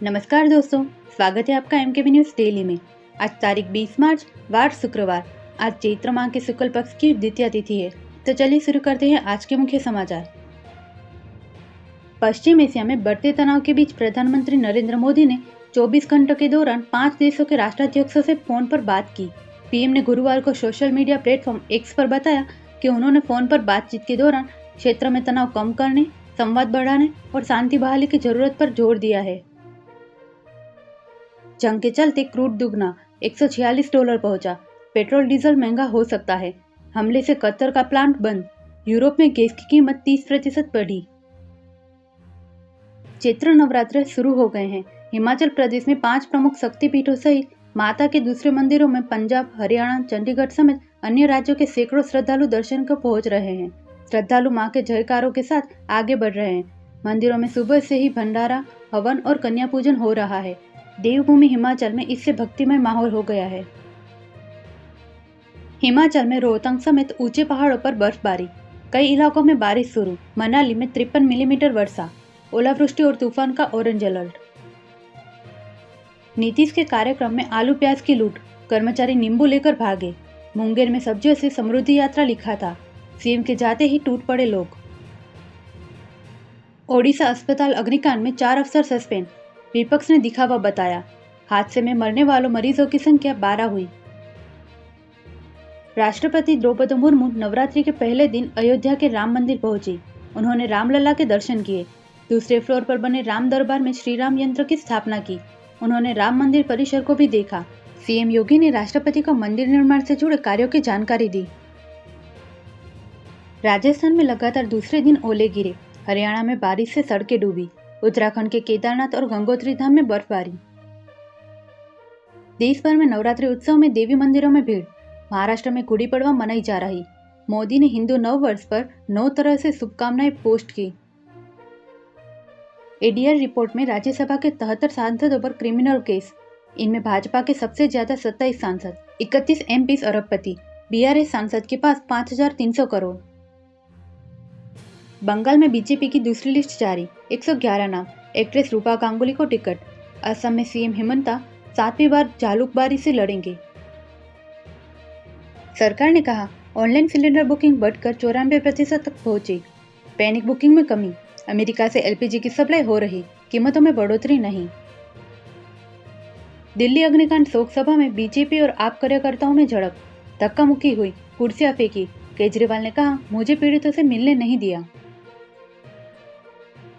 नमस्कार दोस्तों, स्वागत है आपका एमकेबी न्यूज डेली में। आज तारीख 20 मार्च वार शुक्रवार। आज चैत्र माह के शुक्ल पक्ष की द्वितीया तिथि है। तो चलिए शुरू करते हैं आज के मुख्य समाचार। पश्चिम एशिया में बढ़ते तनाव के बीच प्रधानमंत्री नरेंद्र मोदी ने 24 घंटों के दौरान 5 देशों के राष्ट्राध्यक्षों से फोन पर बात की। पीएम ने गुरुवार को सोशल मीडिया प्लेटफॉर्म एक्स पर बताया कि उन्होंने फोन पर बातचीत के दौरान क्षेत्र में तनाव कम करने, संवाद बढ़ाने और शांति बहाली की जरूरत पर जोर दिया है। जंग के चलते क्रूड दुगना $146 पहुंचा। पेट्रोल डीजल महंगा हो सकता है। हमले से कतर का प्लांट बंद। यूरोप में गैस की कीमत 30% बढ़ी। चैत्र नवरात्र शुरू हो गए हैं। हिमाचल प्रदेश में 5 प्रमुख शक्तिपीठों सहित माता के दूसरे मंदिरों में पंजाब, हरियाणा, चंडीगढ़ समेत अन्य राज्यों के सैकड़ों श्रद्धालु दर्शन को पहुंच रहे हैं। श्रद्धालु मां के जयकारों के साथ आगे बढ़ रहे हैं। मंदिरों में सुबह से ही भंडारा, हवन और कन्या पूजन हो रहा है। देवभूमि हिमाचल में इससे भक्तिमय माहौल हो गया है। हिमाचल में रोहतांग समेत ऊंचे पहाड़ों पर बर्फबारी। कई इलाकों में बारिश शुरू। मनाली में 53 मिलीमीटर वर्षा। ओलावृष्टि और तूफान का ऑरेंज अलर्ट। नीतीश के कार्यक्रम में आलू प्याज की लूट। कर्मचारी नींबू लेकर भागे। मुंगेर में सब्जियों से समृद्धि यात्रा लिखा था। सीएम के जाते ही टूट पड़े लोग। ओडिशा अस्पताल अग्निकांड में 4 अफसर सस्पेंड। विपक्ष ने दिखावा बताया। हादसे में मरने वालों मरीजों की संख्या 12 हुई। राष्ट्रपति द्रौपदी मुर्मू नवरात्रि के पहले दिन अयोध्या के राम मंदिर पहुंची। उन्होंने रामलला के दर्शन किए। दूसरे फ्लोर पर बने राम दरबार में श्री राम यंत्र की स्थापना की। उन्होंने राम मंदिर परिसर को भी देखा। सीएम योगी ने राष्ट्रपति को मंदिर निर्माण से जुड़े कार्यों की जानकारी दी। राजस्थान में लगातार दूसरे दिन ओले गिरे। हरियाणा में बारिश से सड़कें डूबी। उत्तराखंड के केदारनाथ और गंगोत्री धाम में बर्फबारी। देश भर में नवरात्रि उत्सव में देवी मंदिरों में भीड़। महाराष्ट्र में गुड़ी पड़वा मनाई जा रही। मोदी ने हिंदू नव वर्ष पर 9 तरह से शुभकामनाएं पोस्ट की। एडीआर रिपोर्ट में राज्यसभा के 73 सांसदों पर क्रिमिनल केस। इनमें भाजपा के सबसे ज्यादा 27 सांसद, 31 एमपी अरबपति। बीआरएस सांसद के पास 5300 करोड़। बंगाल में बीजेपी की दूसरी लिस्ट जारी। 111 नाम। एक्ट्रेस रूपा गांगुली को टिकट। असम में सीएम हिमंता 7वीं बार जालूकबारी से लड़ेंगे। सरकार ने कहा ऑनलाइन सिलेंडर बुकिंग बढ़कर 94% तक पहुंची। पैनिक बुकिंग में कमी। अमेरिका से एलपीजी की सप्लाई हो रही। कीमतों में बढ़ोतरी नहीं। दिल्ली अग्निकांड शोक सभा में बीजेपी और आप कार्यकर्ताओं में झड़प। धक्का मुक्की हुई। कुर्सियां फेंकी। केजरीवाल ने कहा मुझे पीड़ितों से मिलने नहीं दिया।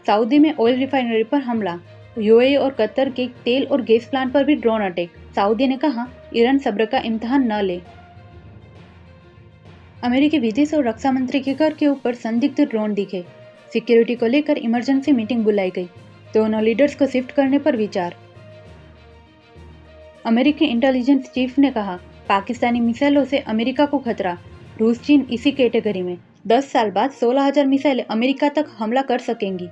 सऊदी में ऑयल रिफाइनरी पर हमला। यूएई और कतर के तेल और गैस प्लांट पर भी ड्रोन अटैक। सऊदी ने कहा ईरान सब्र का इम्तिहान न ले। अमेरिकी विदेश और रक्षा मंत्री के घर के ऊपर संदिग्ध ड्रोन दिखे। सिक्योरिटी को लेकर इमरजेंसी मीटिंग बुलाई गई। दोनों लीडर्स को शिफ्ट करने पर विचार। अमेरिकी इंटेलिजेंस चीफ ने कहा पाकिस्तानी मिसाइलों से अमेरिका को खतरा। रूस चीन इसी कैटेगरी में। 10 साल बाद 16,000 मिसाइलें अमेरिका तक हमला कर सकेंगी।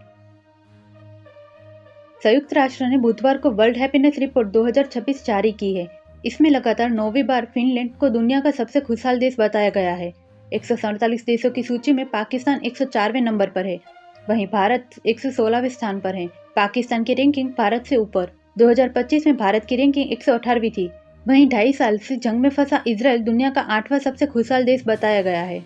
संयुक्त राष्ट्र ने बुधवार को वर्ल्ड हैप्पीनेस रिपोर्ट 2026 जारी की है। इसमें लगातार 9वीं बार फिनलैंड को दुनिया का सबसे खुशहाल देश बताया गया है। 147 देशों की सूची में पाकिस्तान 104वें नंबर पर है। वहीं भारत 116वें स्थान पर है। पाकिस्तान की रैंकिंग भारत से ऊपर। 2025 में भारत की रैंकिंग 118वीं थी। वहीं 2.5 साल से जंग में फंसा इजराइल दुनिया का 8वां सबसे खुशहाल देश बताया गया है।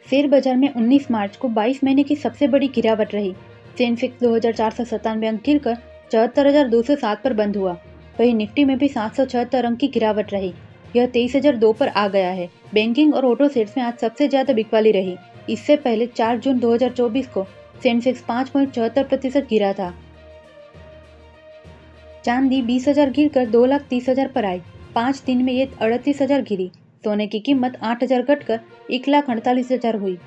शेयर बाजार में 19 मार्च को 22 महीने की सबसे बड़ी गिरावट रही। सेंसेक्स 2497 अंक गिरकर 74,207 पर बंद हुआ। वहीं निफ्टी में भी 776 अंक की गिरावट रही। यह 23,002 पर आ गया है। बैंकिंग और ऑटो शेयर्स में आज सबसे ज्यादा बिकवाली रही। इससे पहले 4 जून 2024 को सेंसेक्स 5.74% गिरा था। चांदी 20,000 गिरकर 2,30,000 पर आई। 5 दिन में ये 38,000 गिरी। सोने की कीमत 8,000 घटकर 1,48,000 हुई।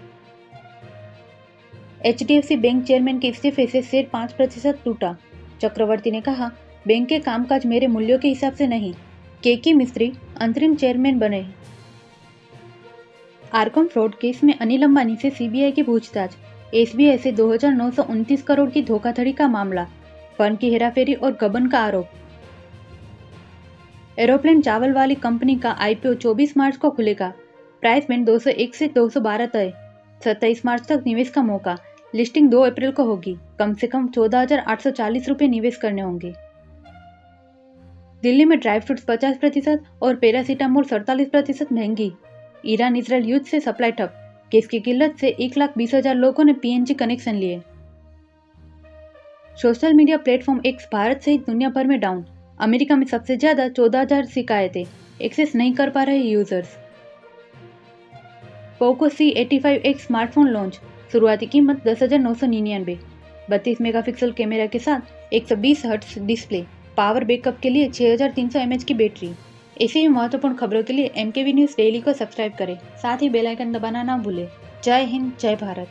एचडीएफसी बैंक चेयरमैन के इस्तीफे से शेयर 5% टूटा। चक्रवर्ती ने कहा बैंक के कामकाज मेरे मूल्यों के हिसाब से नहीं। केके मिस्त्री अंतरिम चेयरमैन बने। आरकॉम फ्रॉड केस में अनिल अंबानी से सीबीआई की पूछताछ। एसबीआई से 2,929 करोड़ की धोखाधड़ी का मामला। फंड की हेराफेरी और गबन का आरोप। एरोप्लेन चावल वाली कंपनी का आईपीओ 24 मार्च को खुलेगा। प्राइस बैंड 201 से 212 तय। 27 मार्च तक निवेश का मौका। लिस्टिंग 2 अप्रैल को होगी। कम से कम 14,840 रुपये निवेश करने होंगे। दिल्ली में ड्राई फ्रूट्स 50% और पैरासीटामोल 47% महंगी। ईरान इजराइल युद्ध से सप्लाई ठप। गैस की किल्लत से 1,20,000 लोगों ने पीएनजी कनेक्शन लिए। Social media platform x Bharat सहित दुनिया भर में डाउन। अमेरिका में सबसे ज्यादा 14,000 शिकायतें। एक्सेस नहीं कर पा रहे users. Poco C85X smartphone launch. शुरुआती कीमत 10,999। 32 मेगापिक्सल कैमरा के साथ 120 हर्ट्ज डिस्प्ले। पावर बैकअप के लिए 6,300 mAh की बैटरी। ऐसी ही महत्वपूर्ण खबरों के लिए MKV न्यूज़ डेली को सब्सक्राइब करें। साथ ही बेल आइकन दबाना ना भूलें। जय हिंद, जय भारत।